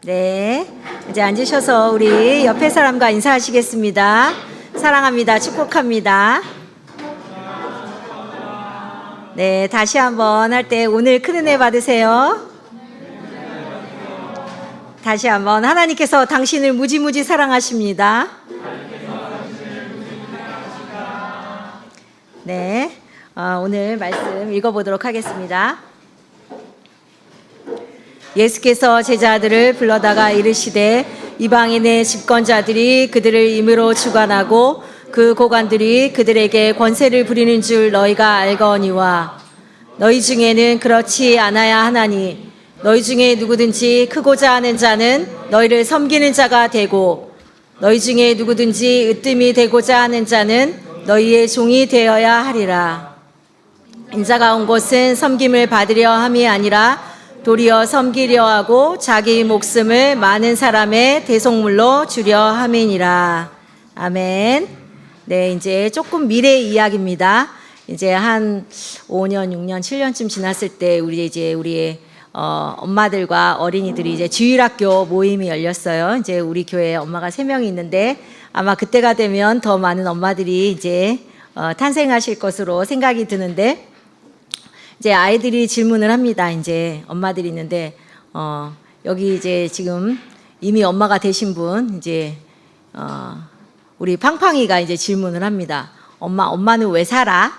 네, 이제 앉으셔서 우리 옆에 사람과 인사하시겠습니다. 사랑합니다. 축복합니다. 네, 다시 한번 할 때 오늘 큰 은혜 받으세요. 다시 한번 하나님께서 당신을 무지무지 사랑하십니다. 네, 오늘 말씀 읽어보도록 하겠습니다. 예수께서 제자들을 불러다가 이르시되 이방인의 집권자들이 그들을 임의로 주관하고 그 고관들이 그들에게 권세를 부리는 줄 너희가 알거니와 너희 중에는 그렇지 않아야 하나니 너희 중에 누구든지 크고자 하는 자는 너희를 섬기는 자가 되고 너희 중에 누구든지 으뜸이 되고자 하는 자는 너희의 종이 되어야 하리라. 인자가 온 곳은 섬김을 받으려 함이 아니라 도리어 섬기려 하고 자기 목숨을 많은 사람의 대속물로 주려 함이니라. 아멘. 네, 이제 조금 미래 이야기입니다. 이제 한 5년, 6년, 7년쯤 지났을 때 우리의 엄마들과 어린이들이 이제 주일학교 모임이 열렸어요. 이제 우리 교회에 엄마가 3명이 있는데 아마 그때가 되면 더 많은 엄마들이 이제 탄생하실 것으로 생각이 드는데 이제 아이들이 질문을 합니다. 이제 엄마들이 있는데 여기 이제 지금 이미 엄마가 되신 분 이제 우리 팡팡이가 이제 질문을 합니다. 엄마는 왜 살아?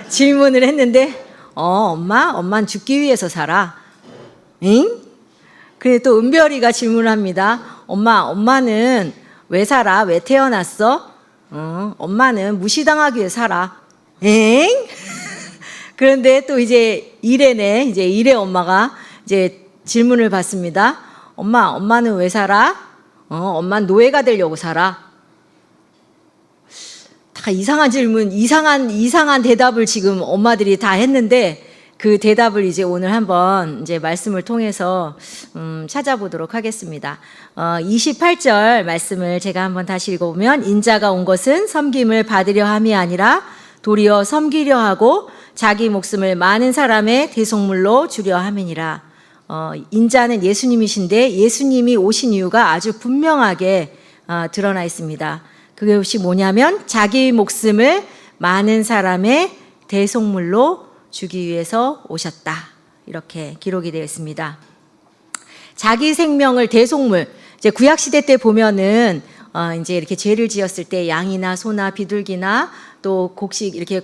질문을 했는데 엄마는 죽기 위해서 살아. 응? 그래 또 은별이가 질문을 합니다. 엄마는 왜 살아? 왜 태어났어? 엄마는 무시당하기 위해 살아. 엥? 그런데 또 이제 이래 엄마가 이제 질문을 받습니다. 엄마는 왜 살아? 엄마는 노예가 되려고 살아. 다 이상한 질문, 이상한 대답을 지금 엄마들이 다 했는데 그 대답을 이제 오늘 한번 이제 말씀을 통해서 찾아보도록 하겠습니다. 28절 말씀을 제가 한번 다시 읽어보면 인자가 온 것은 섬김을 받으려 함이 아니라 도리어 섬기려 하고 자기 목숨을 많은 사람의 대속물로 주려 함이니라. 인자는 예수님이신데 예수님이 오신 이유가 아주 분명하게 드러나 있습니다. 그것이 뭐냐면 자기 목숨을 많은 사람의 대속물로 주기 위해서 오셨다. 이렇게 기록이 되어 있습니다. 자기 생명을 대속물. 이제 구약 시대 때 보면은 이제 이렇게 죄를 지었을 때 양이나 소나 비둘기나 또 곡식 이렇게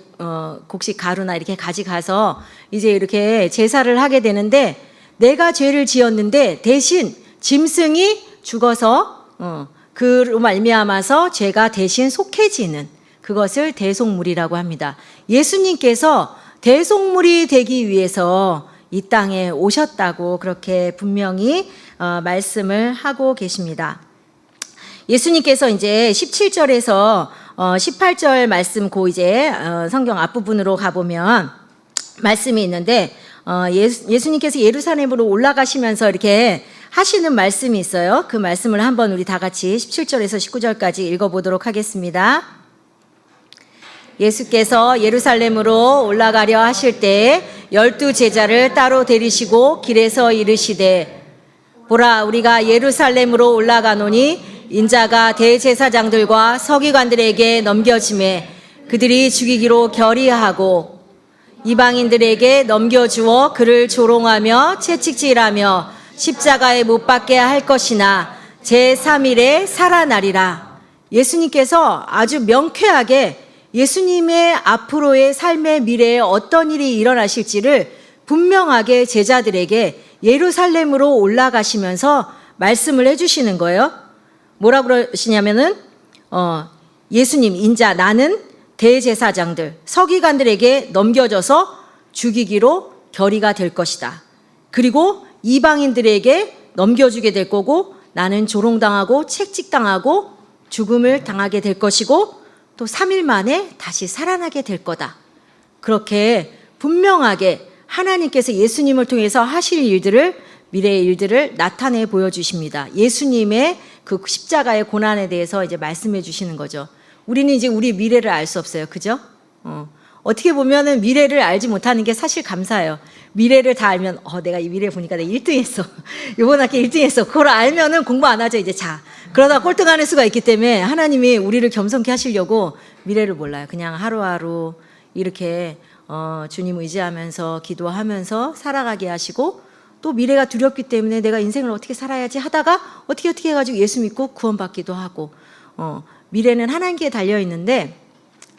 곡식 가루나 이렇게 가져가서 이제 이렇게 제사를 하게 되는데 내가 죄를 지었는데 대신 짐승이 죽어서 그로 말미암아서 죄가 대신 속해지는 그것을 대속물이라고 합니다. 예수님께서 대속물이 되기 위해서 이 땅에 오셨다고 그렇게 분명히 말씀을 하고 계십니다. 예수님께서 이제 17절에서 18절 말씀 이제 성경 앞부분으로 가보면 말씀이 있는데 예수님께서 예루살렘으로 올라가시면서 이렇게 하시는 말씀이 있어요. 그 말씀을 한번 우리 다 같이 17절에서 19절까지 읽어보도록 하겠습니다. 예수께서 예루살렘으로 올라가려 하실 때 12 제자를 따로 데리시고 길에서 이르시되 보라 우리가 예루살렘으로 올라가노니 인자가 대제사장들과 서기관들에게 넘겨짐에 그들이 죽이기로 결의하고 이방인들에게 넘겨주어 그를 조롱하며 채찍질하며 십자가에 못 박게 할 것이나 제3일에 살아나리라. 예수님께서 아주 명쾌하게 예수님의 앞으로의 삶의 미래에 어떤 일이 일어나실지를 분명하게 제자들에게 예루살렘으로 올라가시면서 말씀을 해주시는 거예요. 뭐라 그러시냐면은 예수님 인자 나는 대제사장들 서기관들에게 넘겨져서 죽이기로 결의가 될 것이다. 그리고 이방인들에게 넘겨주게 될 거고 나는 조롱당하고 채찍당하고 죽음을 당하게 될 것이고 또 3일 만에 다시 살아나게 될 거다. 그렇게 분명하게 하나님께서 예수님을 통해서 하실 일들을 미래의 일들을 나타내 보여주십니다. 예수님의 그 십자가의 고난에 대해서 이제 말씀해 주시는 거죠. 우리는 이제 우리 미래를 알 수 없어요. 그죠? 어떻게 보면은 미래를 알지 못하는 게 사실 감사해요. 미래를 다 알면 내가 이 미래 보니까 내가 1등 했어. 이번 학기 1등 했어. 그걸 알면은 공부 안 하죠. 이제 자. 그러다 꼴등하는 수가 있기 때문에 하나님이 우리를 겸손케 하시려고 미래를 몰라요. 그냥 하루하루 이렇게 주님 의지하면서 기도하면서 살아가게 하시고 또 미래가 두렵기 때문에 내가 인생을 어떻게 살아야지 하다가 어떻게 해가지고 예수 믿고 구원받기도 하고 미래는 하나님께 달려 있는데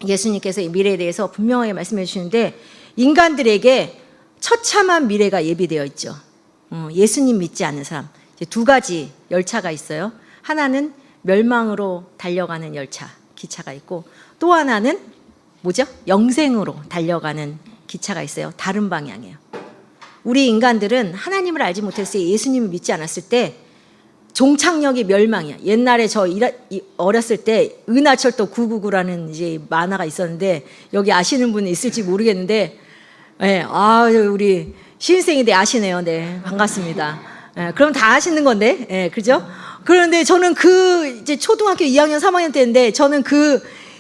예수님께서 이 미래에 대해서 분명하게 말씀해 주시는데 인간들에게 처참한 미래가 예비되어 있죠. 예수님 믿지 않는 사람 이제 두 가지 열차가 있어요. 하나는 멸망으로 달려가는 열차 기차가 있고 또 하나는 뭐죠? 영생으로 달려가는 기차가 있어요. 다른 방향이에요. 우리 인간들은 하나님을 알지 못했을 때 예수님을 믿지 않았을 때 종착역이 멸망이야. 옛날에 저 어렸을 때 은하철도 999라는 이제 만화가 있었는데 여기 아시는 분이 있을지 모르겠는데 네, 우리 신입생인데 아시네요. 네, 반갑습니다. 네, 그럼 다 아시는 건데, 네, 그죠? 그런데 저는 이제 초등학교 2학년, 3학년 때인데 저는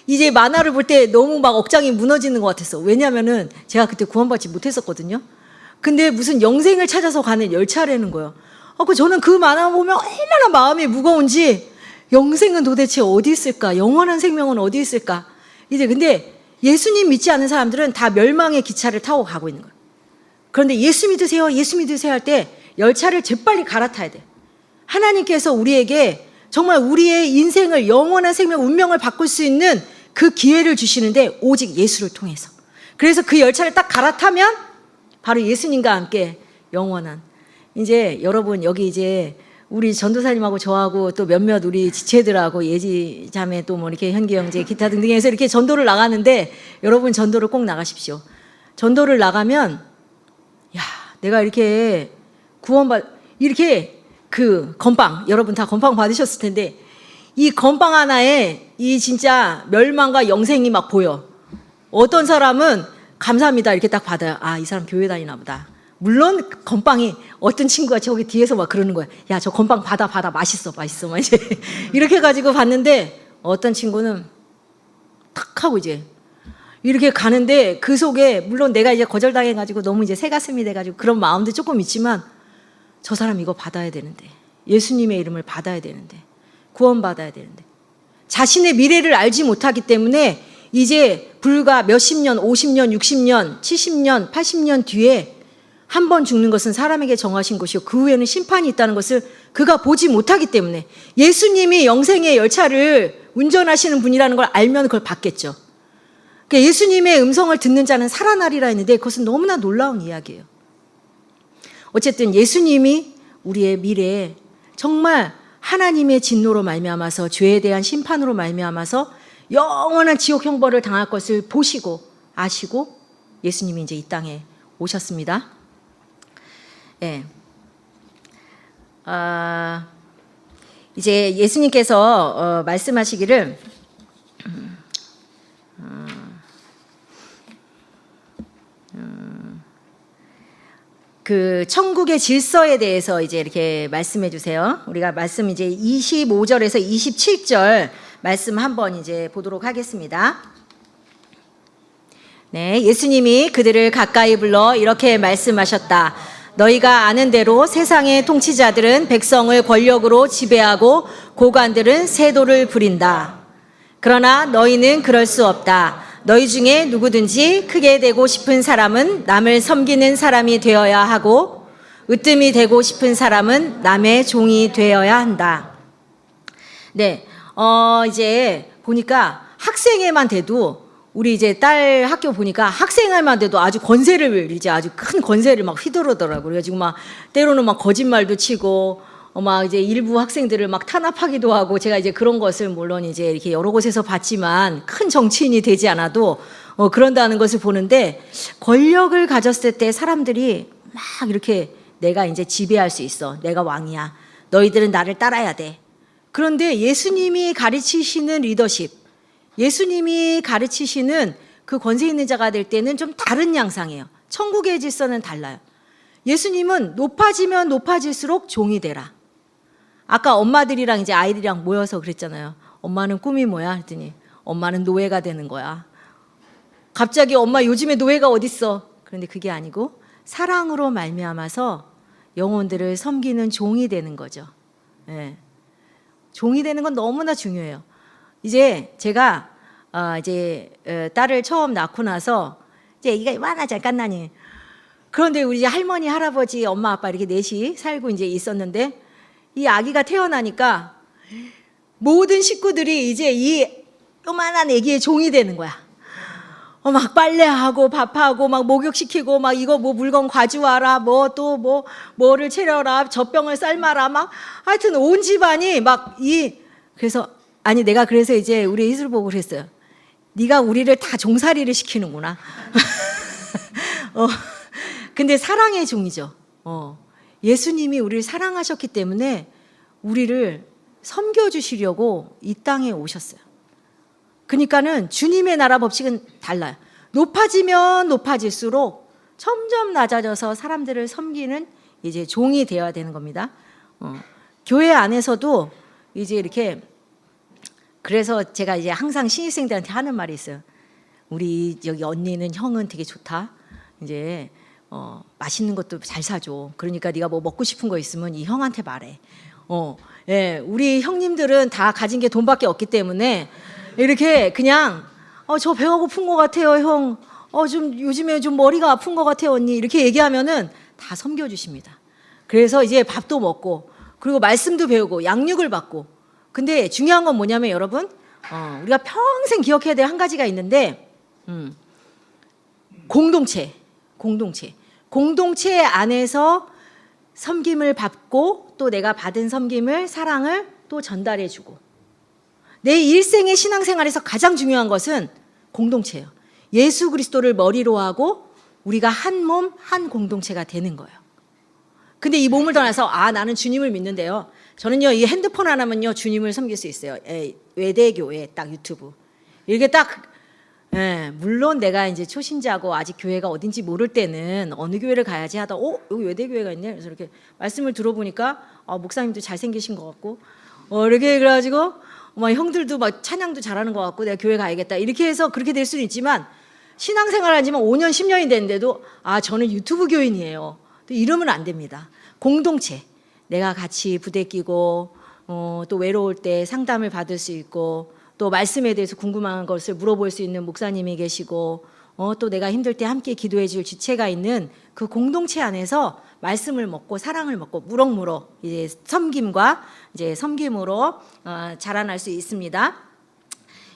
이제 만화를 볼 때 너무 막 억장이 무너지는 것 같았어. 왜냐면은 제가 그때 구원받지 못했었거든요. 근데 무슨 영생을 찾아서 가는 열차라는 거예요. 저는 그 만화 보면 얼마나 마음이 무거운지 영생은 도대체 어디 있을까? 영원한 생명은 어디 있을까? 이제 근데 예수님 믿지 않는 사람들은 다 멸망의 기차를 타고 가고 있는 거예요. 그런데 예수 믿으세요, 예수 믿으세요 할 때 열차를 재빨리 갈아타야 돼. 하나님께서 우리에게 정말 우리의 인생을 영원한 생명, 운명을 바꿀 수 있는 그 기회를 주시는데 오직 예수를 통해서. 그래서 그 열차를 딱 갈아타면 바로 예수님과 함께 영원한. 이제 여러분 여기 이제 우리 전도사님하고 저하고 또 몇몇 우리 지체들하고 예지 자매 또 뭐 이렇게 현기 형제 기타 등등 해서 이렇게 전도를 나가는데 여러분 전도를 꼭 나가십시오. 전도를 나가면 내가 이렇게 이렇게 그 건빵 여러분 다 건빵 받으셨을 텐데 이 건빵 하나에 이 진짜 멸망과 영생이 막 보여. 어떤 사람은 감사합니다 이렇게 딱 받아요. 이 사람 교회 다니나 보다. 물론 건빵이 어떤 친구가 저기 뒤에서 막 그러는 거야. 야, 저 건빵 받아 맛있어 막 이제 이렇게 가지고 봤는데 어떤 친구는 탁 하고 이제 이렇게 가는데 그 속에 물론 내가 이제 거절당해가지고 너무 이제 새가슴이 돼가지고 그런 마음도 조금 있지만 저 사람 이거 받아야 되는데 예수님의 이름을 받아야 되는데 구원받아야 되는데 자신의 미래를 알지 못하기 때문에 이제 불과 몇십 년, 50년, 60년, 70년, 80년 뒤에 한 번 죽는 것은 사람에게 정하신 것이요 그 후에는 심판이 있다는 것을 그가 보지 못하기 때문에 예수님이 영생의 열차를 운전하시는 분이라는 걸 알면 그걸 받겠죠. 그러니까 예수님의 음성을 듣는 자는 살아나리라 했는데 그것은 너무나 놀라운 이야기예요. 어쨌든 예수님이 우리의 미래에 정말 하나님의 진노로 말미암아서 죄에 대한 심판으로 말미암아서 영원한 지옥 형벌을 당할 것을 보시고 아시고 예수님이 이제 이 땅에 오셨습니다. 예. 이제 예수님께서 말씀하시기를 그 천국의 질서에 대해서 이제 이렇게 말씀해 주세요. 우리가 말씀 이제 25절에서 27절 말씀 한번 이제 보도록 하겠습니다. 네, 예수님이 그들을 가까이 불러 이렇게 말씀하셨다. 너희가 아는 대로 세상의 통치자들은 백성을 권력으로 지배하고 고관들은 세도를 부린다. 그러나 너희는 그럴 수 없다. 너희 중에 누구든지 크게 되고 싶은 사람은 남을 섬기는 사람이 되어야 하고 으뜸이 되고 싶은 사람은 남의 종이 되어야 한다. 네, 이제 보니까 학생회만 돼도 우리 이제 딸 학교 보니까 학생회만 돼도 아주 아주 큰 권세를 막 휘두르더라고요. 그래가지고 막 때로는 막 거짓말도 치고 막 이제 일부 학생들을 막 탄압하기도 하고 제가 이제 그런 것을 물론 이제 이렇게 여러 곳에서 봤지만 큰 정치인이 되지 않아도 그런다는 것을 보는데 권력을 가졌을 때 사람들이 막 이렇게 내가 이제 지배할 수 있어. 내가 왕이야. 너희들은 나를 따라야 돼. 그런데 예수님이 가르치시는 리더십, 예수님이 가르치시는 그 권세 있는 자가 될 때는 좀 다른 양상이에요. 천국의 질서는 달라요. 예수님은 높아지면 높아질수록 종이 되라. 아까 엄마들이랑 이제 아이들이랑 모여서 그랬잖아요. 엄마는 꿈이 뭐야? 했더니 엄마는 노예가 되는 거야. 갑자기 엄마 요즘에 노예가 어딨어? 그런데 그게 아니고 사랑으로 말미암아서 영혼들을 섬기는 종이 되는 거죠. 예. 종이 되는 건 너무나 중요해요. 이제 제가 딸을 처음 낳고 나서 이제 애기가 이만하지 깐나니. 그런데 우리 이제 할머니, 할아버지, 엄마, 아빠 이렇게 넷이 살고 이제 있었는데 이 아기가 태어나니까 모든 식구들이 이제 이 요만한 애기의 종이 되는 거야. 막 빨래하고 밥하고 막 목욕시키고 막 이거 뭐 물건 가져와라 뭐 또 뭐를 채려라 젖병을 삶아라 막 하여튼 온 집안이 막 그래서 아니 내가 그래서 이제 우리 이슬 보고 그랬어요. 네가 우리를 다 종살이를 시키는구나. 근데 사랑의 종이죠. 예수님이 우리를 사랑하셨기 때문에 우리를 섬겨주시려고 이 땅에 오셨어요. 그러니까는 주님의 나라 법칙은 달라요. 높아지면 높아질수록 점점 낮아져서 사람들을 섬기는 이제 종이 되어야 되는 겁니다. 교회 안에서도 이제 이렇게 그래서 제가 이제 항상 신입생들한테 하는 말이 있어요. 우리 여기 언니는 형은 되게 좋다. 이제 맛있는 것도 잘 사줘. 그러니까 네가 뭐 먹고 싶은 거 있으면 이 형한테 말해. 예, 우리 형님들은 다 가진 게 돈밖에 없기 때문에 이렇게 그냥 저 배가 고픈 것 같아요, 형. 좀 요즘에 좀 머리가 아픈 것 같아요, 언니. 이렇게 얘기하면은 다 섬겨주십니다. 그래서 이제 밥도 먹고 그리고 말씀도 배우고 양육을 받고. 근데 중요한 건 뭐냐면 여러분, 우리가 평생 기억해야 될 한 가지가 있는데, 공동체 안에서 섬김을 받고 또 내가 받은 섬김을 사랑을 또 전달해주고. 내 일생의 신앙생활에서 가장 중요한 것은 공동체예요. 예수 그리스도를 머리로 하고 우리가 한 몸, 한 공동체가 되는 거예요. 근데 이 몸을 떠나서 나는 주님을 믿는데요. 저는요 이 핸드폰 하나면요 주님을 섬길 수 있어요. 외대교회 딱 유튜브 이렇게 딱 물론 내가 이제 초신자고 아직 교회가 어딘지 모를 때는 어느 교회를 가야지 하다 여기 외대교회가 있네. 그래서 이렇게 말씀을 들어보니까 목사님도 잘생기신 것 같고 이렇게 그래가지고 형들도 막 찬양도 잘하는 것 같고 내가 교회 가야겠다 이렇게 해서 그렇게 될 수는 있지만 신앙생활 한 지만 5년 10년이 됐는데도 저는 유튜브 교인이에요. 또 이러면 안 됩니다. 공동체 내가 같이 부대끼고 또 외로울 때 상담을 받을 수 있고 또 말씀에 대해서 궁금한 것을 물어볼 수 있는 목사님이 계시고 또 내가 힘들 때 함께 기도해 줄 지체가 있는 그 공동체 안에서 말씀을 먹고 사랑을 먹고 무럭무럭 이제 섬김으로 자라날 수 있습니다.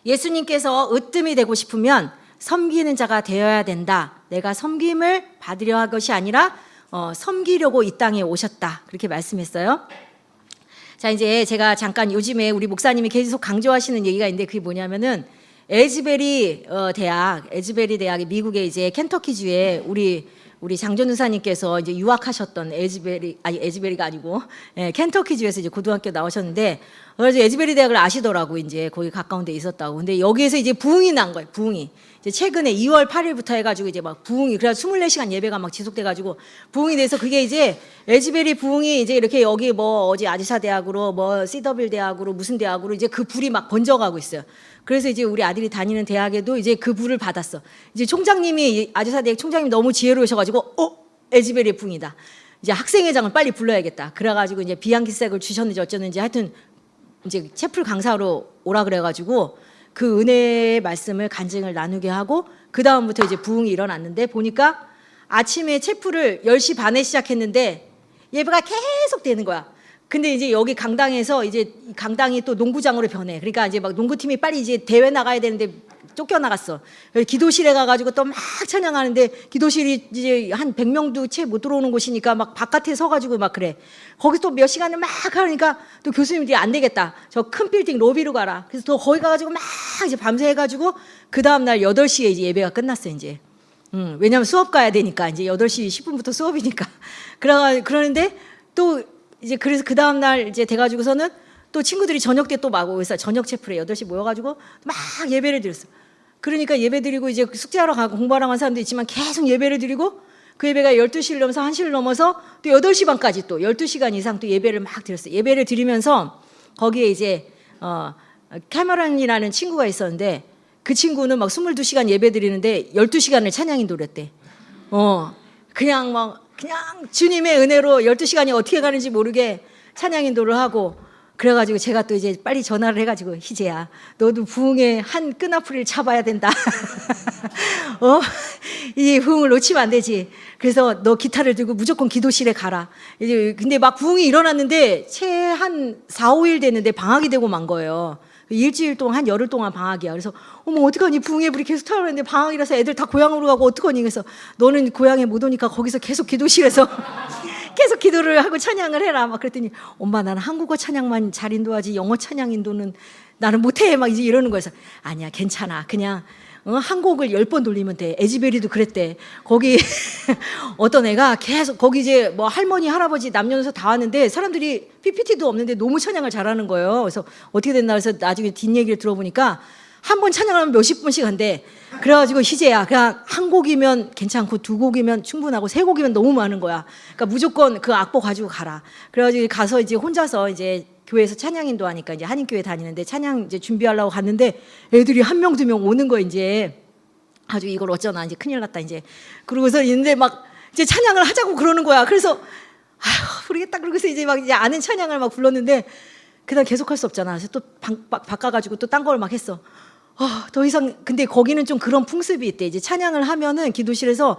예수님께서 으뜸이 되고 싶으면 섬기는 자가 되어야 된다. 내가 섬김을 받으려 할 것이 아니라 섬기려고 이 땅에 오셨다. 그렇게 말씀했어요. 자, 이제 제가 잠깐 요즘에 우리 목사님이 계속 강조하시는 얘기가 있는데 그게 뭐냐면은 에즈베리 대학이 미국의 이제 켄터키주에 우리 장전우사님께서 이제 유학하셨던 에즈베리가 아니고 켄터키주에서 이제 고등학교 나오셨는데 그래서 에즈베리 대학을 아시더라고. 이제 거기 가까운 데 있었다고. 근데 여기에서 이제 부흥이 난 거예요. 부흥이. 이제 최근에 2월 8일부터 해가지고 이제 막 부흥이 그래서 24시간 예배가 막 지속돼가지고 부흥이 돼서 그게 이제 에즈베리 부흥이 이제 이렇게 여기 어디 아디사 대학으로 시더빌 대학으로 무슨 대학으로 이제 그 불이 막 번져가고 있어요. 그래서 이제 우리 아들이 다니는 대학에도 이제 그 불을 받았어. 이제 총장님이 아디사 대학 총장님이 너무 지혜로우셔가지고 에즈베리 부흥이다. 이제 학생회장을 빨리 불러야겠다. 그래가지고 이제 비행기색을 주셨는지 어쩌는지 하여튼 이제 채플 강사로 오라 그래가지고 그 은혜의 말씀을 간증을 나누게 하고 그 다음부터 이제 부흥이 일어났는데 보니까 아침에 채플을 10시 반에 시작했는데 예배가 계속 되는 거야. 근데 이제 여기 강당에서 이제 강당이 또 농구장으로 변해. 그러니까 이제 막 농구팀이 빨리 이제 대회 나가야 되는데 쫓겨나갔어. 기도실에 가가지고 또 막 찬양하는데 기도실이 이제 한 100명도 채 못 들어오는 곳이니까 막 바깥에 서가지고 막 그래. 거기서 또 몇 시간을 막 하니까 또 교수님들이 안 되겠다. 저 큰 빌딩 로비로 가라. 그래서 또 거기 가가지고 막 이제 밤새 해가지고 그 다음날 8시에 이제 예배가 끝났어, 이제. 왜냐면 수업 가야 되니까. 이제 8시 10분부터 수업이니까. 그러는데 또 이제 그래서 그 다음날 이제 돼가지고서는 또 친구들이 저녁 때 또 막 오서 저녁 채플에 8시 모여가지고 막 예배를 드렸어. 그러니까 예배 드리고 이제 숙제하러 가고 공부하러 간 사람도 있지만 계속 예배를 드리고 그 예배가 12시를 넘어서 1시를 넘어서 또 8시 반까지 또 12시간 이상 또 예배를 막 드렸어요. 예배를 드리면서 거기에 이제 캐머런이라는 친구가 있었는데 그 친구는 막 22시간 예배 드리는데 12시간을 찬양인 노랬대. 그냥 주님의 은혜로 12시간이 어떻게 가는지 모르게 찬양 인도를 하고, 그래가지고 제가 또 이제 빨리 전화를 해가지고, 희재야, 너도 부흥의 한 끈앞풀이를 잡아야 된다. 이 부흥을 놓치면 안 되지. 그래서 너 기타를 들고 무조건 기도실에 가라. 이제 근데 막 부흥이 일어났는데 채 한 4, 5일 됐는데 방학이 되고 만 거예요. 일주일 동안, 한 열흘 동안 방학이야. 그래서 어머 어떡하니, 부흥의 불이 계속 타오르는데 방학이라서 애들 다 고향으로 가고 어떡하니. 그래서 너는 고향에 못 오니까 거기서 계속 기도실에서 계속 기도를 하고 찬양을 해라. 막 그랬더니 엄마, 나는 한국어 찬양만 잘 인도하지 영어 찬양 인도는 나는 못해. 막 이제 이러는 거여서 아니야, 괜찮아. 그냥 한 곡을 10번 돌리면 돼. 에지베리도 그랬대. 거기 어떤 애가 계속 거기 이제 뭐 할머니 할아버지 남녀노소 다 왔는데 사람들이 PPT도 없는데 너무 찬양을 잘하는 거예요. 그래서 어떻게 됐나 해서 나중에 뒷얘기를 들어보니까 한 번 찬양하면 몇십 분씩 한대. 그래가지고 희재야, 그냥 한 곡이면 괜찮고 2곡이면 충분하고 3곡이면 너무 많은 거야. 그러니까 무조건 그 악보 가지고 가라. 그래가지고 가서 이제 혼자서 이제 교회에서 찬양 인도하니까 이제 한인교회 다니는데 찬양 이제 준비하려고 갔는데 애들이 1명, 2명 오는 거 이제 아주 이걸 어쩌나 이제 큰일 났다 이제. 그러고서 있는데 막 이제 찬양을 하자고 그러는 거야. 그래서 아휴 모르겠다. 그러고서 이제 막 이제 아는 찬양을 막 불렀는데 그다음 계속할 수 없잖아. 그래서 또 바꿔가지고 또 딴 걸 막 했어. 더 이상. 근데 거기는 좀 그런 풍습이 있대. 이제 찬양을 하면은 기도실에서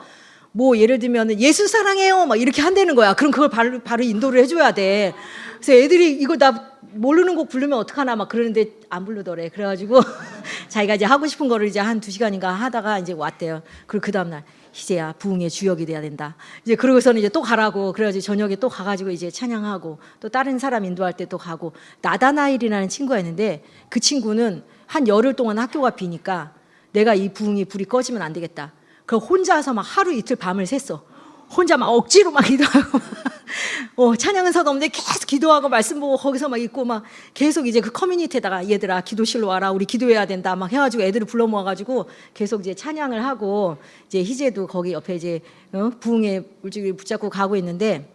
뭐 예를 들면은 예수 사랑해요 막 이렇게 한다는 거야. 그럼 그걸 바로 인도를 해줘야 돼. 그래서 애들이 이거 나 모르는 곡 부르면 어떡하나 막 그러는데 안 부르더래. 그래가지고 자기가 이제 하고 싶은 거를 이제 한 2시간인가 하다가 이제 왔대요. 그리고 그 다음날 희재야, 부흥의 주역이 돼야 된다. 이제 그러고서는 이제 또 가라고. 그래가지고 저녁에 또 가가지고 이제 찬양하고 또 다른 사람 인도할 때 또 가고. 나다나일이라는 친구가 있는데 그 친구는 한 열흘 동안 학교가 비니까 내가 이 부흥이 불이 꺼지면 안 되겠다. 그럼 혼자서 막 하루 이틀 밤을 샜어. 혼자 막 억지로 막 기도하고 찬양 은사도 없는데 계속 기도하고 말씀 보고 거기서 막 있고 막 계속 이제 그 커뮤니티에다가 얘들아 기도실로 와라, 우리 기도해야 된다 막 해가지고 애들을 불러 모아가지고 계속 이제 찬양을 하고, 이제 희재도 거기 옆에 이제 부흥의 물줄기를 붙잡고 가고 있는데,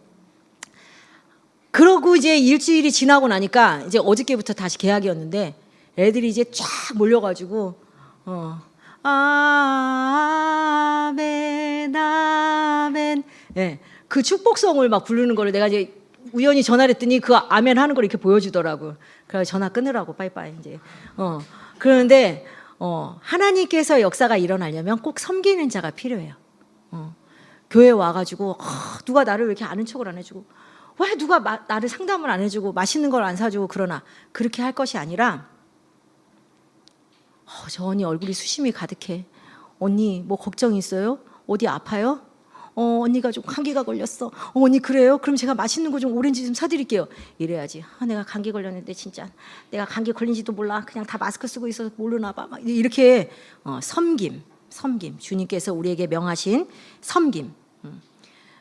그러고 이제 일주일이 지나고 나니까 이제 어저께부터 다시 개학이었는데 애들이 이제 쫙 몰려가지고 아멘 아멘, 예, 그 축복성을 막 부르는 거를 내가 이제 우연히 전화를 했더니 그 아멘 하는 걸 이렇게 보여주더라고. 그래서 전화 끊으라고 빠이빠이 이제. 그런데 하나님께서 역사가 일어나려면 꼭 섬기는 자가 필요해요. 교회 와가지고 누가 나를 왜 이렇게 아는 척을 안 해주고, 왜 누가 나를 상담을 안 해주고 맛있는 걸 안 사주고 그러나, 그렇게 할 것이 아니라 저 언니 얼굴이 수심이 가득해. 언니 뭐 걱정 있어요? 어디 아파요? 언니가 좀 감기가 걸렸어. 언니 그래요? 그럼 제가 맛있는 거 좀 오렌지 좀 사드릴게요. 이래야지. 내가 감기 걸렸는데 진짜 내가 감기 걸린지도 몰라. 그냥 다 마스크 쓰고 있어서 모르나 봐. 막 이렇게 섬김. 주님께서 우리에게 명하신 섬김.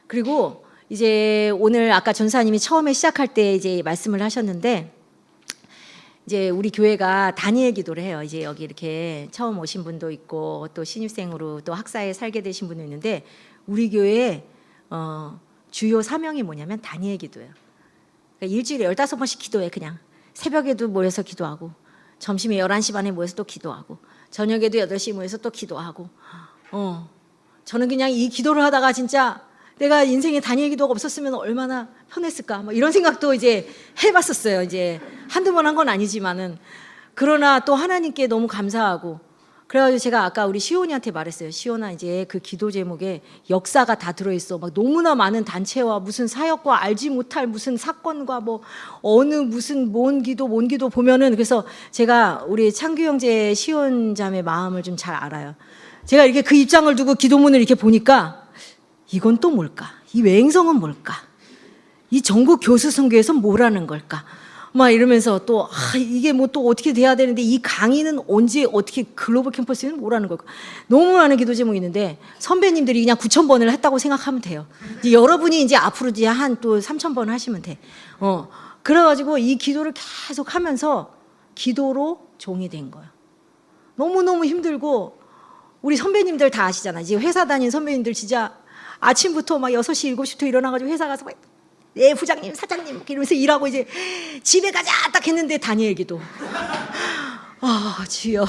그리고 이제 오늘 아까 전사님이 처음에 시작할 때 이제 말씀을 하셨는데, 이제 우리 교회가 다니엘 기도를 해요. 이제 여기 이렇게 처음 오신 분도 있고 또 신입생으로 또 학사에 살게 되신 분도 있는데, 우리 교회의 주요 사명이 뭐냐면 다니엘 기도예요. 그러니까 일주일에 15번씩 기도해. 그냥 새벽에도 모여서 기도하고, 점심에 11시 반에 모여서 또 기도하고, 저녁에도 8시 모여서 또 기도하고. 저는 그냥 이 기도를 하다가 진짜 내가 인생에 다니엘 기도가 없었으면 얼마나 편했을까, 뭐 이런 생각도 이제 해봤었어요. 이제 한두 번 한 건 아니지만은. 그러나 또 하나님께 너무 감사하고, 그래가지고 제가 아까 우리 시온이한테 말했어요. 시온아, 이제 그 기도 제목에 역사가 다 들어있어. 막 너무나 많은 단체와 무슨 사역과 알지 못할 무슨 사건과 뭐 어느 무슨 뭔 기도 보면은, 그래서 제가 우리 창규 형제 시온 자매 마음을 좀 잘 알아요. 제가 이렇게 그 입장을 두고 기도문을 이렇게 보니까 이건 또 뭘까? 이 외행성은 뭘까? 이 전국 교수 선교에서 뭐라는 걸까? 막 이러면서 또 이게 뭐 또 어떻게 돼야 되는데, 이 강의는 언제 어떻게 글로벌 캠퍼스는 뭐라는 걸까? 너무 많은 기도 제목이 있는데 선배님들이 그냥 9,000번을 했다고 생각하면 돼요. 이제 여러분이 이제 앞으로 이제 한 또 3,000번 하시면 돼. 그래가지고 이 기도를 계속 하면서 기도로 종이 된 거예요. 너무너무 힘들고, 우리 선배님들 다 아시잖아. 이제 회사 다닌 선배님들 진짜 아침부터 막 6시, 7시부터 일어나가지고 회사 가서 막 네, 부장님, 사장님 이러면서 일하고 이제 집에 가자 딱 했는데 다니엘 기도. 주여.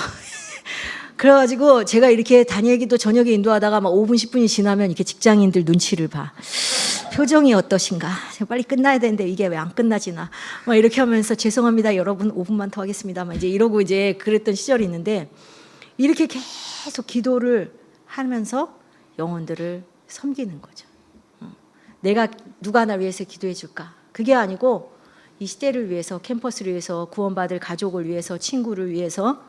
그래가지고 제가 이렇게 다니엘기도 저녁에 인도하다가 막 5분, 10분이 지나면 이렇게 직장인들 눈치를 봐. 표정이 어떠신가? 빨리 끝나야 되는데 이게 왜 안 끝나지나? 막 이렇게 하면서 죄송합니다, 여러분 5분만 더 하겠습니다. 막 이제 이러고 이제 그랬던 시절이 있는데 이렇게 계속 기도를 하면서 영혼들을 섬기는 거죠. 내가 누가 나 위해서 기도해 줄까? 그게 아니고 이 시대를 위해서, 캠퍼스를 위해서, 구원받을 가족을 위해서, 친구를 위해서,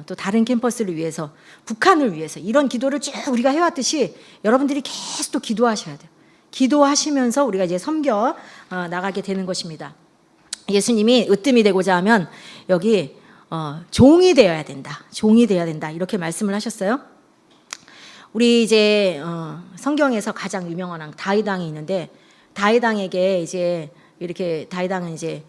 또 다른 캠퍼스를 위해서, 북한을 위해서 이런 기도를 쭉 우리가 해왔듯이 여러분들이 계속 또 기도하셔야 돼요. 기도하시면서 우리가 이제 섬겨 나가게 되는 것입니다. 예수님이 으뜸이 되고자 하면 여기 종이 되어야 된다. 종이 되어야 된다. 이렇게 말씀을 하셨어요. 우리 이제 성경에서 가장 유명한 왕 다윗 왕이 있는데 다윗 왕에게 이제 이렇게 다윗 왕은 이제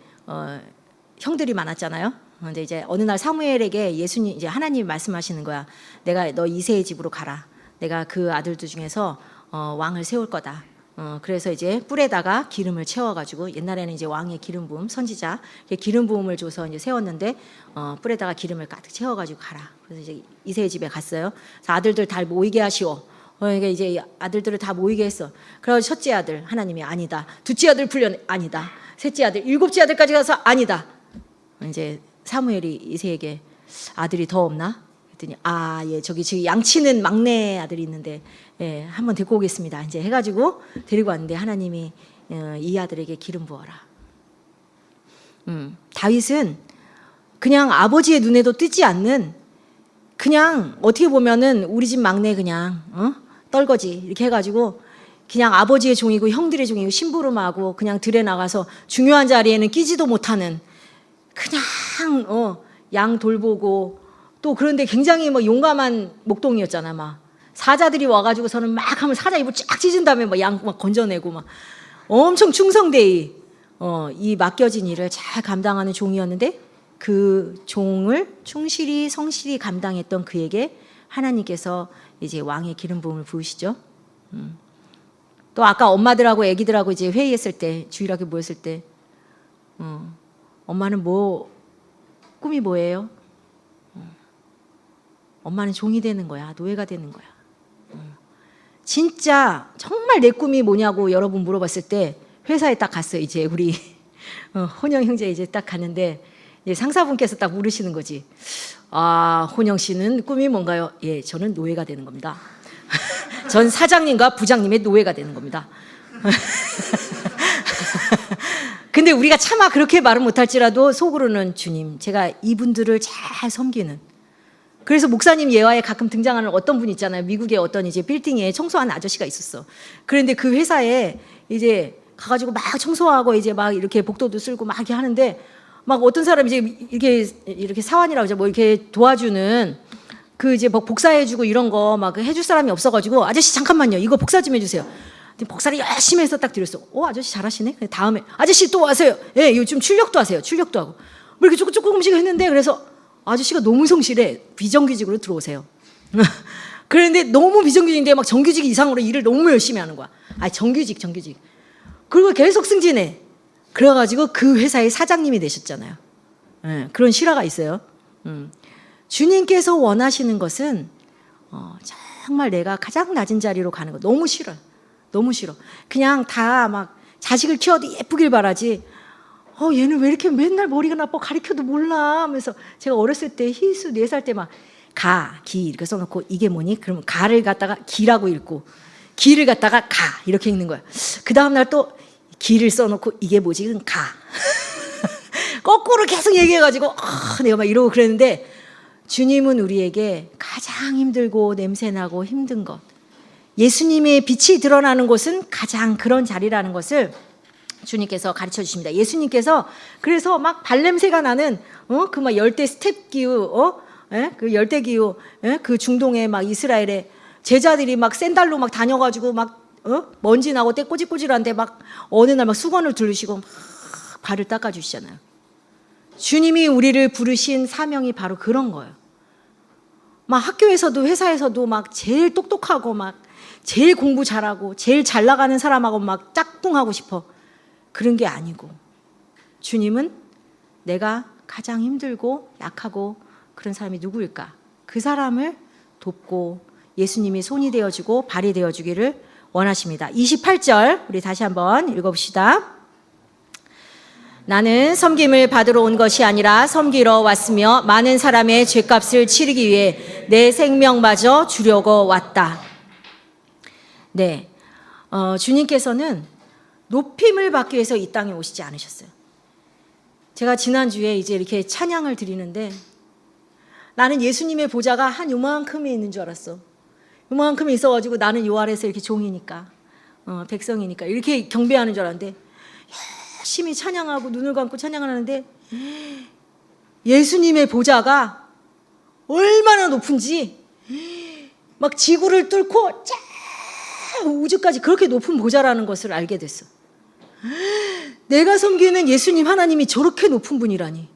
형들이 많았잖아요. 근데 이제 어느 날 사무엘에게 예수님 이제 하나님이 말씀하시는 거야. 내가 너 이새의 집으로 가라. 내가 그 아들들 중에서 왕을 세울 거다. 그래서 이제 뿔에다가 기름을 채워가지고 옛날에는 이제 왕의 기름 부음 선지자 기름 부음을 줘서 이제 세웠는데 뿔에다가 기름을 가득 채워가지고 가라. 그래서 이제 이새의 집에 갔어요. 그래서 아들들 다 모이게 하시오. 그러니까 이제 아들들을 다 모이게 했어. 그래서 첫째 아들 하나님이 아니다. 둘째 아들 불려 아니다. 셋째 아들, 일곱째 아들까지 가서 아니다. 이제 사무엘이 이새에게 아들이 더 없나? 그랬더니 예 저기 지금 양치는 막내 아들이 있는데 예 한번 데리고 오겠습니다. 이제 해가지고 데리고 왔는데 하나님이 이 아들에게 기름 부어라. 다윗은 그냥 아버지의 눈에도 띄지 않는 그냥 어떻게 보면은 우리 집 막내 그냥 떨거지 이렇게 해가지고 그냥 아버지의 종이고 형들의 종이고 심부름하고 그냥 들에 나가서 중요한 자리에는 끼지도 못하는 그냥 양 돌보고 또 그런데 굉장히 뭐 용감한 목동이었잖아. 막 사자들이 와가지고서는 막 하면 사자 입을 쫙 찢은 다음에 막 양 막 건져내고 막 엄청 충성되이 이 맡겨진 일을 잘 감당하는 종이었는데 그 종을 충실히 성실히 감당했던 그에게 하나님께서 이제 왕의 기름 부음을 부으시죠. 또 아까 엄마들하고 아기들하고 이제 회의했을 때 주일학교 모였을 때 엄마는 꿈이 뭐예요? 엄마는 종이 되는 거야. 노예가 되는 거야. 진짜 정말 내 꿈이 뭐냐고 여러분 물어봤을 때 회사에 딱 갔어요. 이제 우리 혼영 형제 이제 딱 갔는데 이제 상사분께서 딱 물으시는 거지. 혼영 씨는 꿈이 뭔가요? 예, 저는 노예가 되는 겁니다. 전 사장님과 부장님의 노예가 되는 겁니다. 근데 우리가 차마 그렇게 말은 못할지라도 속으로는 주님, 제가 이분들을 잘 섬기는 그래서 목사님 예화에 가끔 등장하는 어떤 분 있잖아요. 미국의 어떤 이제 빌딩에 청소하는 아저씨가 있었어. 그런데 그 회사에 이제 가가지고 막 청소하고 이제 막 이렇게 복도도 쓸고 막 이렇게 하는데 막 어떤 사람이 이제 이렇게 사원이라고 이제 뭐 이렇게 도와주는 그 이제 뭐 복사해주고 이런 거 막 해줄 사람이 없어가지고 아저씨 잠깐만요. 이거 복사 좀 해주세요. 복사를 열심히 해서 딱 드렸어. 아저씨 잘하시네. 다음에 아저씨 또 와세요. 예, 요즘 출력도 하세요. 출력도 하고. 뭐 이렇게 조금씩 했는데 그래서 아저씨가 너무 성실해. 비정규직으로 들어오세요. 그런데 너무 비정규직인데 막 정규직 이상으로 일을 너무 열심히 하는 거야. 정규직. 그리고 계속 승진해. 그래가지고 그 회사의 사장님이 되셨잖아요. 네, 그런 실화가 있어요. 주님께서 원하시는 것은 정말 내가 가장 낮은 자리로 가는 거 너무 싫어요. 너무 싫어. 그냥 다 막 자식을 키워도 예쁘길 바라지. 얘는 왜 이렇게 맨날 머리가 나빠 가르쳐도 몰라 하면서 제가 어렸을 때 희수 4살 때 막 기 이렇게 써놓고 이게 뭐니? 그러면 가를 갖다가 기라고 읽고 기를 갖다가 가 이렇게 읽는 거야. 그 다음날 또 기를 써놓고 이게 뭐지? 가. 거꾸로 계속 얘기해가지고 내가 막 이러고 그랬는데 주님은 우리에게 가장 힘들고 냄새나고 힘든 것 예수님의 빛이 드러나는 곳은 가장 그런 자리라는 것을 주님께서 가르쳐 주십니다. 예수님께서 그래서 막 발냄새가 나는 그 막 열대 스텝 기후 그 열대 기후 그 중동에 막 이스라엘에 제자들이 막 샌달로 막 다녀가지고 막 먼지 나고 때 꼬질꼬질한데 막 어느 날 막 수건을 두르시고 막 발을 닦아주시잖아요. 주님이 우리를 부르신 사명이 바로 그런 거예요. 막 학교에서도 회사에서도 막 제일 똑똑하고 막 제일 공부 잘하고 제일 잘 나가는 사람하고 막 짝꿍하고 싶어. 그런 게 아니고 주님은 내가 가장 힘들고 약하고 그런 사람이 누구일까? 그 사람을 돕고 예수님이 손이 되어주고 발이 되어주기를 원하십니다. 28절 우리 다시 한번 읽어봅시다. 나는 섬김을 받으러 온 것이 아니라 섬기러 왔으며 많은 사람의 죄값을 치르기 위해 내 생명마저 주려고 왔다. 네, 주님께서는 높임을 받기 위해서 이 땅에 오시지 않으셨어요. 제가 지난주에 이제 이렇게 찬양을 드리는데 나는 예수님의 보좌가 한 요만큼이 있는 줄 알았어. 요만큼이 있어가지고 나는 요 아래서 이렇게 종이니까 백성이니까 이렇게 경배하는 줄 알았는데 열심히 찬양하고 눈을 감고 찬양을 하는데 예수님의 보좌가 얼마나 높은지 막 지구를 뚫고 쫙 우주까지 그렇게 높은 보좌라는 것을 알게 됐어. 내가 섬기는 예수님 하나님이 저렇게 높은 분이라니.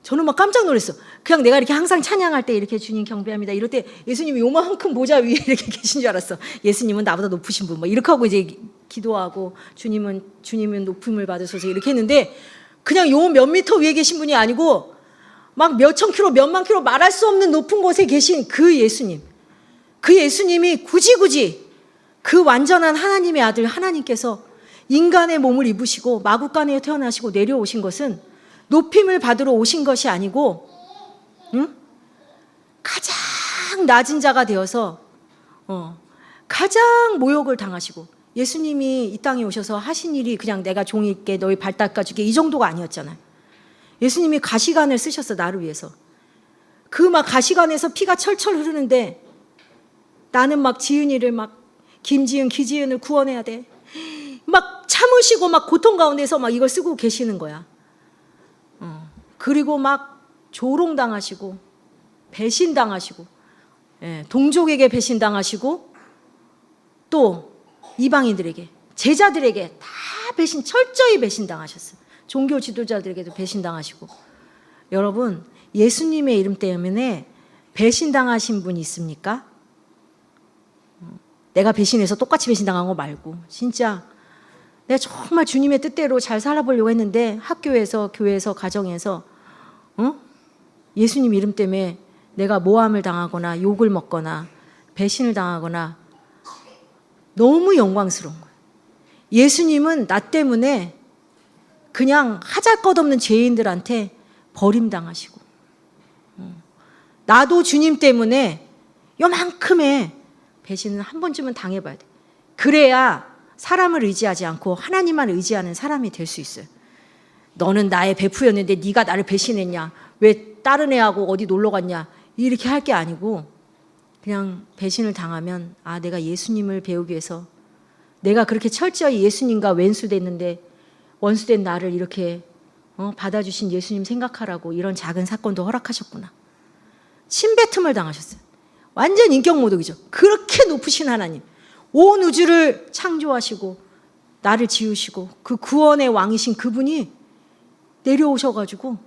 저는 막 깜짝 놀랐어. 그냥 내가 이렇게 항상 찬양할 때 이렇게 주님 경배합니다 이럴 때 예수님이 요만큼 보좌 위에 이렇게 계신 줄 알았어. 예수님은 나보다 높으신 분, 막 이렇게 하고 이제 기도하고 주님은 높음을 받으소서 이렇게 했는데 그냥 요 몇 미터 위에 계신 분이 아니고 막 몇천 킬로 몇만 킬로 말할 수 없는 높은 곳에 계신 그 예수님, 그 예수님이 굳이 그 완전한 하나님의 아들 하나님께서 인간의 몸을 입으시고 마구간에 태어나시고 내려오신 것은 높임을 받으러 오신 것이 아니고 가장 낮은 자가 되어서 가장 모욕을 당하시고, 예수님이 이 땅에 오셔서 하신 일이 그냥 내가 종이 있게 너희 발 닦아주게 이 정도가 아니었잖아요. 예수님이 가시관을 쓰셨어, 나를 위해서. 그 막 가시관에서 피가 철철 흐르는데 나는 막 지은이를 막 김지은 기지은을 구원해야 돼. 막 참으시고 막 고통 가운데서 막 이걸 쓰고 계시는 거야. 그리고 막 조롱당하시고 배신당하시고, 동족에게 배신당하시고 또 이방인들에게, 제자들에게 다 철저히 배신당하셨어요. 종교 지도자들에게도 배신당하시고. 여러분, 예수님의 이름 때문에 배신당하신 분이 있습니까? 내가 배신해서 똑같이 배신당한 거 말고 진짜 내가 정말 주님의 뜻대로 잘 살아보려고 했는데 학교에서, 교회에서, 가정에서 예수님 이름 때문에 내가 모함을 당하거나 욕을 먹거나 배신을 당하거나 너무 영광스러운 거예요. 예수님은 나 때문에 그냥 하잘것없는 죄인들한테 버림당하시고, 나도 주님 때문에 요만큼의 배신은 한 번쯤은 당해봐야 돼. 그래야 사람을 의지하지 않고 하나님만 의지하는 사람이 될 수 있어요. 너는 나의 베프였는데 네가 나를 배신했냐, 왜 다른 애하고 어디 놀러 갔냐, 이렇게 할 게 아니고 그냥 배신을 당하면 내가 예수님을 배우기 위해서 내가 그렇게 철저히 예수님과 왼수됐는데 원수된 나를 이렇게 받아주신 예수님 생각하라고 이런 작은 사건도 허락하셨구나. 침뱉음을 당하셨어요. 완전 인격모독이죠. 그렇게 높으신 하나님, 온 우주를 창조하시고 나를 지으시고 그 구원의 왕이신 그분이 내려오셔가지고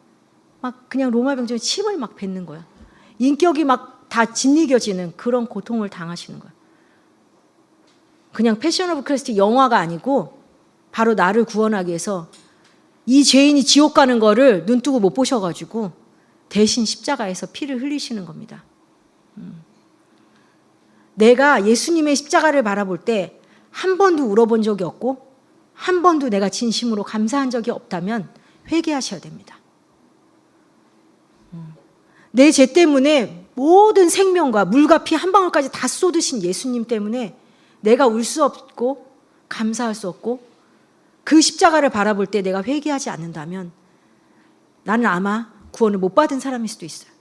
막 그냥 로마 병정에 침을 막 뱉는 거야. 인격이 막 다 짓이겨지는 그런 고통을 당하시는 거야. 그냥 패션 오브 크리스트 영화가 아니고 바로 나를 구원하기 위해서 이 죄인이 지옥 가는 거를 눈 뜨고 못 보셔가지고 대신 십자가에서 피를 흘리시는 겁니다. 내가 예수님의 십자가를 바라볼 때 한 번도 울어본 적이 없고 한 번도 내가 진심으로 감사한 적이 없다면 회개하셔야 됩니다. 내 죄 때문에 모든 생명과 물과 피 한 방울까지 다 쏟으신 예수님 때문에 내가 울 수 없고 감사할 수 없고 그 십자가를 바라볼 때 내가 회개하지 않는다면 나는 아마 구원을 못 받은 사람일 수도 있어요.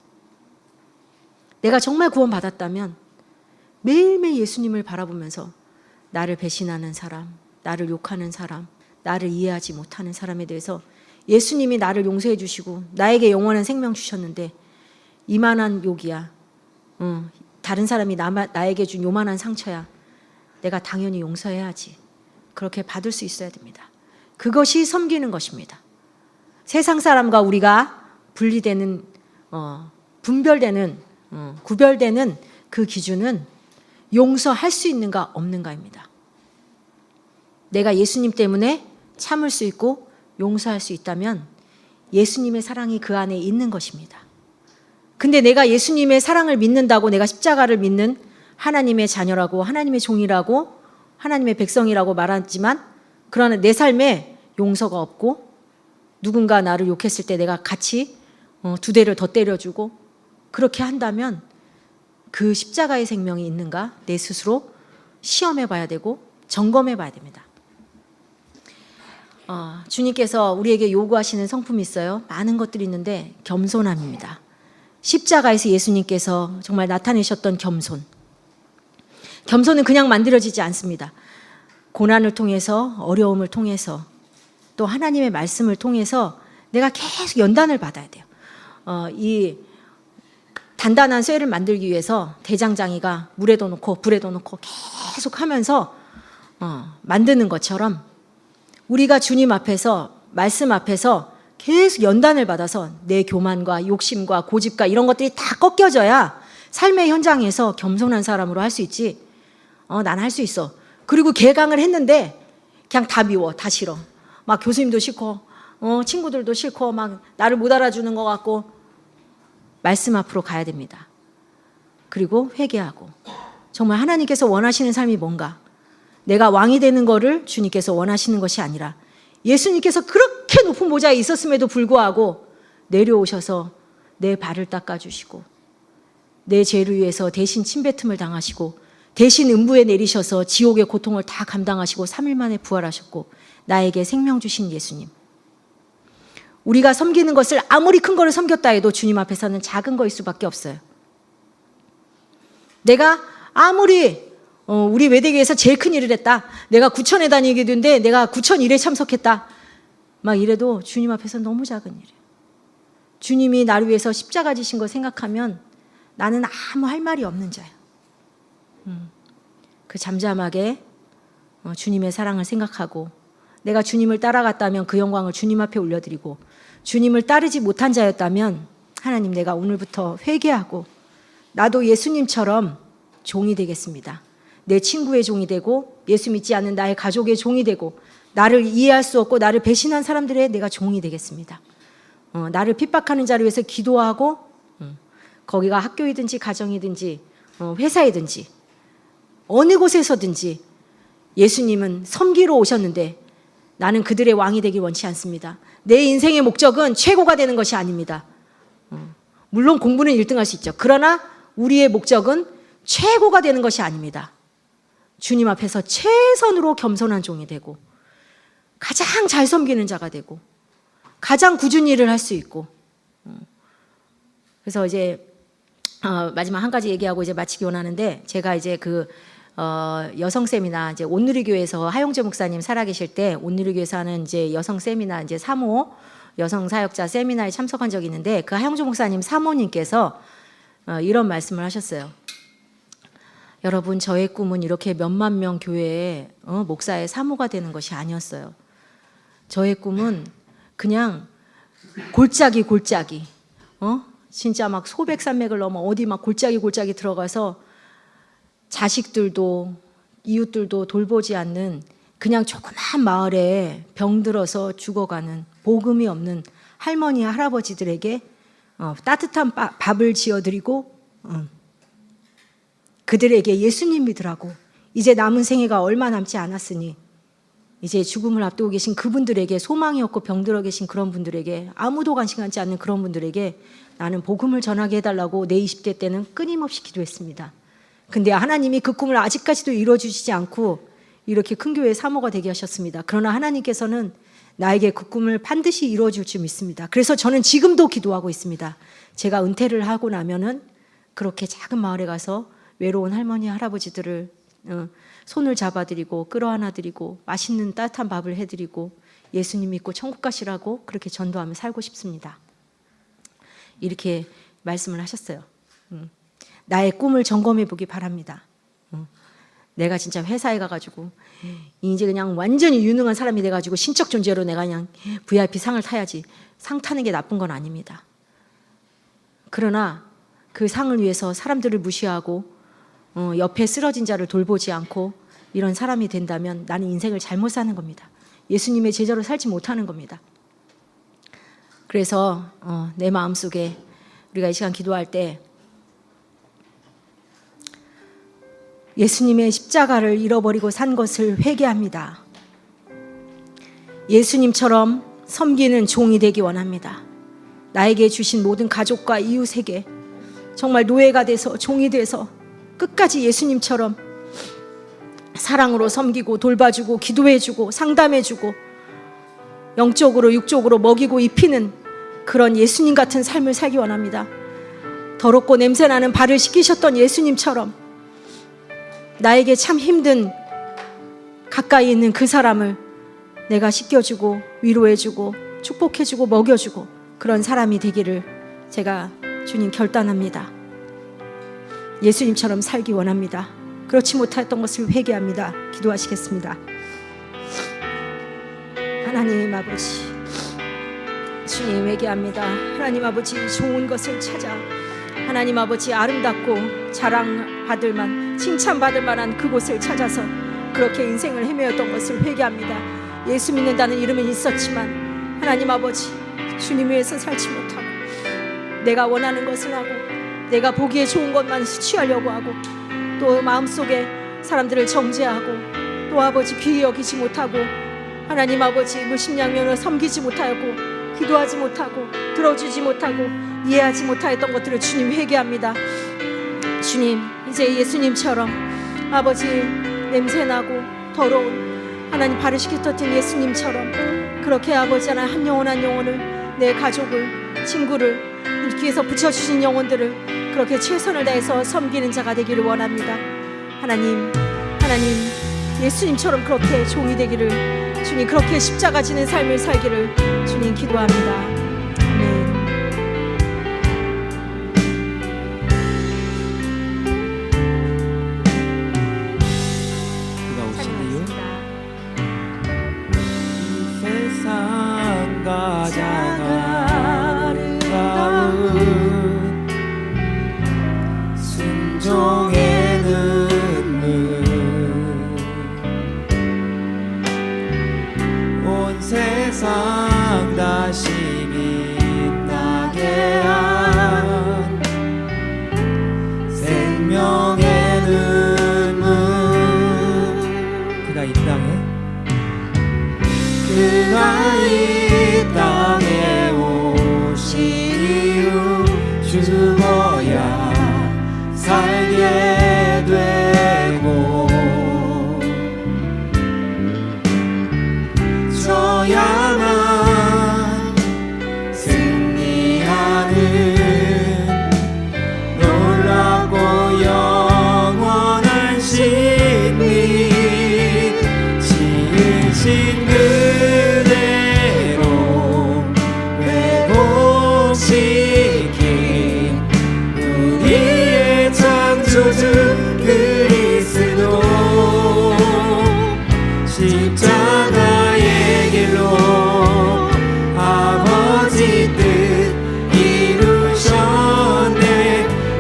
내가 정말 구원받았다면 매일매일 예수님을 바라보면서 나를 배신하는 사람, 나를 욕하는 사람, 나를 이해하지 못하는 사람에 대해서 예수님이 나를 용서해 주시고 나에게 영원한 생명 주셨는데 이만한 욕이야, 다른 사람이 나에게 준 요만한 상처야, 내가 당연히 용서해야지. 그렇게 받을 수 있어야 됩니다. 그것이 섬기는 것입니다. 세상 사람과 우리가 분리되는, 분별되는, 구별되는 그 기준은 용서할 수 있는가 없는가입니다. 내가 예수님 때문에 참을 수 있고 용서할 수 있다면 예수님의 사랑이 그 안에 있는 것입니다. 근데 내가 예수님의 사랑을 믿는다고 내가 십자가를 믿는 하나님의 자녀라고 하나님의 종이라고 하나님의 백성이라고 말하지만 그러나 내 삶에 용서가 없고 누군가 나를 욕했을 때 내가 같이 두 대를 더 때려주고 그렇게 한다면 그 십자가의 생명이 있는가 내 스스로 시험해 봐야 되고 점검해 봐야 됩니다. 주님께서 우리에게 요구하시는 성품이 있어요. 많은 것들이 있는데 겸손함입니다. 십자가에서 예수님께서 정말 나타내셨던 겸손. 겸손은 그냥 만들어지지 않습니다. 고난을 통해서 어려움을 통해서 또 하나님의 말씀을 통해서 내가 계속 연단을 받아야 돼요. 이 단단한 쇠를 만들기 위해서 대장장이가 물에도 넣고 불에도 넣고 계속 하면서 만드는 것처럼 우리가 주님 앞에서 말씀 앞에서 계속 연단을 받아서 내 교만과 욕심과 고집과 이런 것들이 다 꺾여져야 삶의 현장에서 겸손한 사람으로 할 수 있지. 난 할 수 있어. 그리고 개강을 했는데 그냥 다 미워, 다 싫어. 막 교수님도 싫고 친구들도 싫고 막 나를 못 알아주는 것 같고 말씀 앞으로 가야 됩니다. 그리고 회개하고 정말 하나님께서 원하시는 삶이 뭔가 내가 왕이 되는 거를 주님께서 원하시는 것이 아니라 예수님께서 그렇게 높은 보좌에 있었음에도 불구하고 내려오셔서 내 발을 닦아주시고 내 죄를 위해서 대신 침뱉음을 당하시고 대신 음부에 내리셔서 지옥의 고통을 다 감당하시고 3일 만에 부활하셨고 나에게 생명 주신 예수님. 우리가 섬기는 것을 아무리 큰 거를 섬겼다 해도 주님 앞에서는 작은 거일 수밖에 없어요. 내가 아무리 우리 외대교에서 제일 큰 일을 했다. 내가 구천에 다니게 됐는데 내가 구천 일에 참석했다. 막 이래도 주님 앞에서 너무 작은 일이에요. 주님이 나를 위해서 십자가 지신 거 생각하면 나는 아무 할 말이 없는 자예요. 그 잠잠하게 주님의 사랑을 생각하고 내가 주님을 따라갔다면 그 영광을 주님 앞에 올려드리고 주님을 따르지 못한 자였다면 하나님 내가 오늘부터 회개하고 나도 예수님처럼 종이 되겠습니다. 내 친구의 종이 되고 예수 믿지 않는 나의 가족의 종이 되고 나를 이해할 수 없고 나를 배신한 사람들의 내가 종이 되겠습니다. 나를 핍박하는 자를 위해서 기도하고 거기가 학교이든지 가정이든지 회사이든지 어느 곳에서든지 예수님은 섬기러 오셨는데 나는 그들의 왕이 되길 원치 않습니다. 내 인생의 목적은 최고가 되는 것이 아닙니다. 물론 공부는 1등할 수 있죠. 그러나 우리의 목적은 최고가 되는 것이 아닙니다. 주님 앞에서 최선으로 겸손한 종이 되고 가장 잘 섬기는 자가 되고 가장 꾸준히 일을 할 수 있고 그래서 이제 마지막 한 가지 얘기하고 이제 마치기 원하는데 제가 이제 그 여성 세미나 이제 온누리교회에서 하용재 목사님 살아계실 때 온누리교회에서 하는 이제 여성 세미나 이제 3호 여성 사역자 세미나에 참석한 적이 있는데 그 하용재 목사님 사모님께서 이런 말씀을 하셨어요. 여러분 저의 꿈은 이렇게 몇만 명 교회에 목사의 사모가 되는 것이 아니었어요. 저의 꿈은 그냥 골짜기 진짜 막 소백산맥을 넘어 어디 막 골짜기 들어가서 자식들도 이웃들도 돌보지 않는 그냥 조그만 마을에 병들어서 죽어가는 복음이 없는 할머니 할아버지들에게 따뜻한 밥을 지어드리고 그들에게 예수님 믿으라고 이제 남은 생애가 얼마 남지 않았으니 이제 죽음을 앞두고 계신 그분들에게 소망이 없고 병들어 계신 그런 분들에게 아무도 관심하지 않는 그런 분들에게 나는 복음을 전하게 해달라고 내 20대 때는 끊임없이 기도했습니다. 근데 하나님이 그 꿈을 아직까지도 이루어주시지 않고 이렇게 큰 교회의 사모가 되게 하셨습니다. 그러나 하나님께서는 나에게 그 꿈을 반드시 이루어줄 줄 믿습니다. 그래서 저는 지금도 기도하고 있습니다. 제가 은퇴를 하고 나면은 그렇게 작은 마을에 가서 외로운 할머니 할아버지들을 손을 잡아드리고 끌어안아드리고 맛있는 따뜻한 밥을 해드리고 예수님 믿고 천국 가시라고 그렇게 전도하며 살고 싶습니다. 이렇게 말씀을 하셨어요. 나의 꿈을 점검해 보기 바랍니다. 내가 진짜 회사에 가가지고 이제 그냥 완전히 유능한 사람이 돼가지고 신적 존재로 내가 그냥 VIP 상을 타야지. 상 타는 게 나쁜 건 아닙니다. 그러나 그 상을 위해서 사람들을 무시하고 옆에 쓰러진 자를 돌보지 않고 이런 사람이 된다면 나는 인생을 잘못 사는 겁니다. 예수님의 제자로 살지 못하는 겁니다. 그래서 내 마음속에 우리가 이 시간 기도할 때 예수님의 십자가를 잃어버리고 산 것을 회개합니다. 예수님처럼 섬기는 종이 되기 원합니다. 나에게 주신 모든 가족과 이웃에게 정말 노예가 돼서 종이 돼서 끝까지 예수님처럼 사랑으로 섬기고 돌봐주고 기도해주고 상담해주고 영적으로 육적으로 먹이고 입히는 그런 예수님 같은 삶을 살기 원합니다. 더럽고 냄새나는 발을 씻기셨던 예수님처럼 나에게 참 힘든 가까이 있는 그 사람을 내가 씻겨주고 위로해주고 축복해주고 먹여주고 그런 사람이 되기를 제가 주님 결단합니다. 예수님처럼 살기 원합니다. 그렇지 못했던 것을 회개합니다. 기도하시겠습니다. 하나님 아버지, 주님 회개합니다. 하나님 아버지, 좋은 것을 찾아 하나님 아버지 아름답고 자랑받을 만 칭찬받을 만한 그곳을 찾아서 그렇게 인생을 헤매었던 것을 회개합니다. 예수 믿는다는 이름은 있었지만 하나님 아버지, 주님 위해서 살지 못하고 내가 원하는 것을 하고 내가 보기에 좋은 것만 취하려고 하고 또 마음속에 사람들을 정죄하고 또 아버지 귀히 여기지 못하고 하나님 아버지 물심양면으로 섬기지 못하고 기도하지 못하고 들어주지 못하고 이해하지 못하였던 것들을 주님 회개합니다. 주님, 이제 예수님처럼 아버지 냄새나고 더러운 하나님 발을 씻겼던 예수님처럼 그렇게 아버지 하나 한 영혼 한 영혼을 내 가족을 친구를 귀에서 붙여주신 영혼들을 그렇게 최선을 다해서 섬기는 자가 되기를 원합니다. 하나님 예수님처럼 그렇게 종이 되기를 주님 그렇게 십자가 지는 삶을 살기를 주님 기도합니다. 아멘. 그가 오신 이유 이 세상 가장 아름다운 순종의 눈물 온 세상 다시 빛나게 한 생명의 눈물 그가 이 땅에 오신 이유 죽어야 살게 되고 져야만 승리하는 놀랍고 영원한 신비 지으신 그대로 회복시킨 우리의 창조주 그리스도 십자가의 길로 아버지 뜻 이루셨네.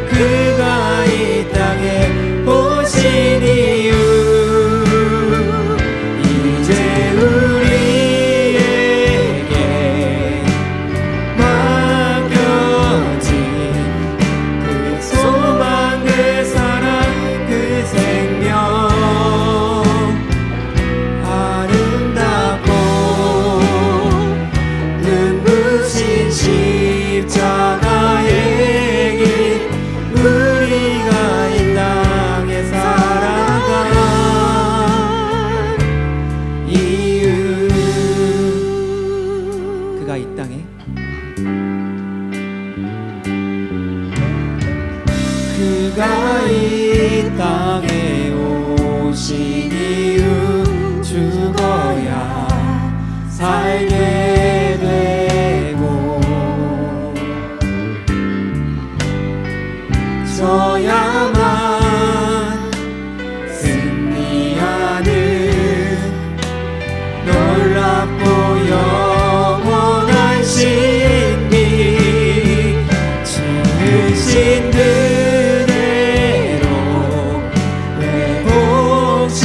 그가 이 땅에 오신 이유 이제 우리에게 맡겨진 그 소망 그 사랑 그 생명 아름답고 눈부신 십자가의 길 우리가 이 땅에 살아간 이유 그가 이 땅에 오신 이유 죽어야 살게 되고 져야만 승리하는 놀랍고 영원한 신비 지으신 그대로 회복시킨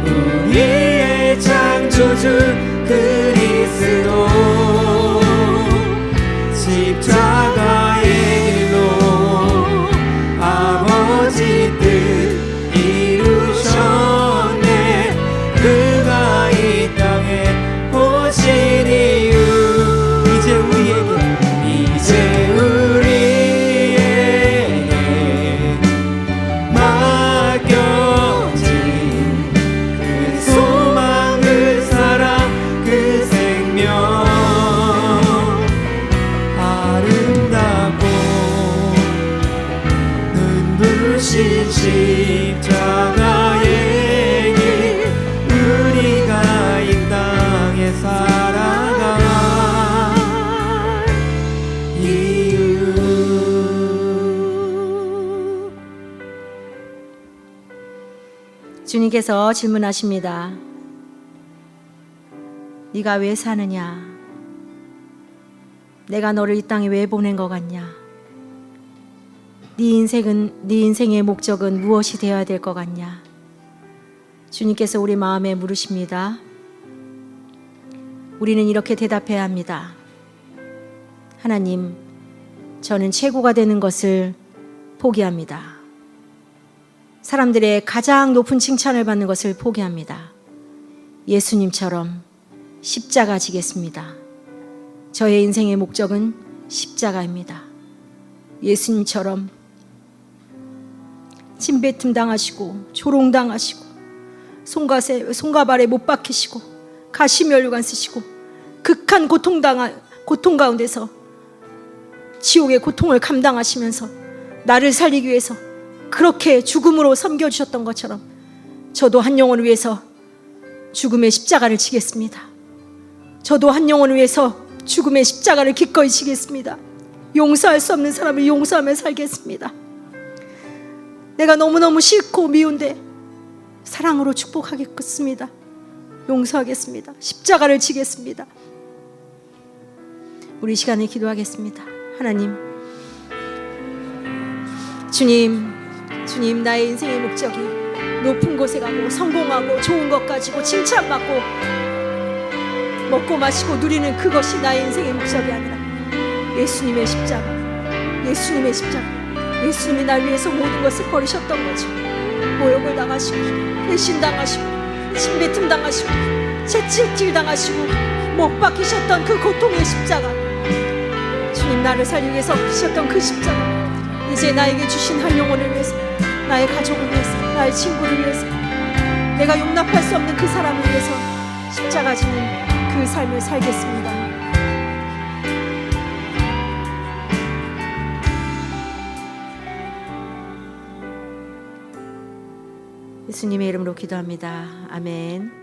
우리의 창조주 주님께서 질문하십니다. 네가 왜 사느냐? 내가 너를 이 땅에 왜 보낸 것 같냐? 네 인생의 목적은 무엇이 되어야 될 것 같냐? 주님께서 우리 마음에 물으십니다. 우리는 이렇게 대답해야 합니다. 하나님, 저는 최고가 되는 것을 포기합니다. 사람들의 가장 높은 칭찬을 받는 것을 포기합니다. 예수님처럼 십자가 지겠습니다. 저의 인생의 목적은 십자가입니다. 예수님처럼 침뱉음 당하시고 조롱당하시고 손가발에 못 박히시고 가시면류관 쓰시고 극한 고통 가운데서 지옥의 고통을 감당하시면서 나를 살리기 위해서 그렇게 죽음으로 섬겨주셨던 것처럼 저도 한 영혼을 위해서 죽음의 십자가를 지겠습니다. 저도 한 영혼을 위해서 죽음의 십자가를 기꺼이 지겠습니다. 용서할 수 없는 사람을 용서하며 살겠습니다. 내가 너무너무 싫고 미운데 사랑으로 축복하겠습니다. 용서하겠습니다. 십자가를 지겠습니다. 우리 시간에 기도하겠습니다. 하나님, 주님, 나의 인생의 목적이 높은 곳에 가고 성공하고 좋은 것 가지고 칭찬받고 먹고 마시고 누리는 그것이 나의 인생의 목적이 아니라 예수님의 십자가, 예수님의 십자가, 예수님이 날 위해서 모든 것을 버리셨던 거죠. 모욕을 당하시고 배신당하시고 침뱉음 당하시고 채찍질 당하시고 못 박히셨던 그 고통의 십자가, 주님 나를 살리기 위해서 피셨던 그 십자가, 이제 나에게 주신 한 영혼을 위해서, 나의 가족을 위해서, 나의 친구를 위해서, 내가 용납할 수 없는 그 사람을 위해서 십자가 지는 그 삶을 살겠습니다. 예수님의 이름으로 기도합니다. 아멘.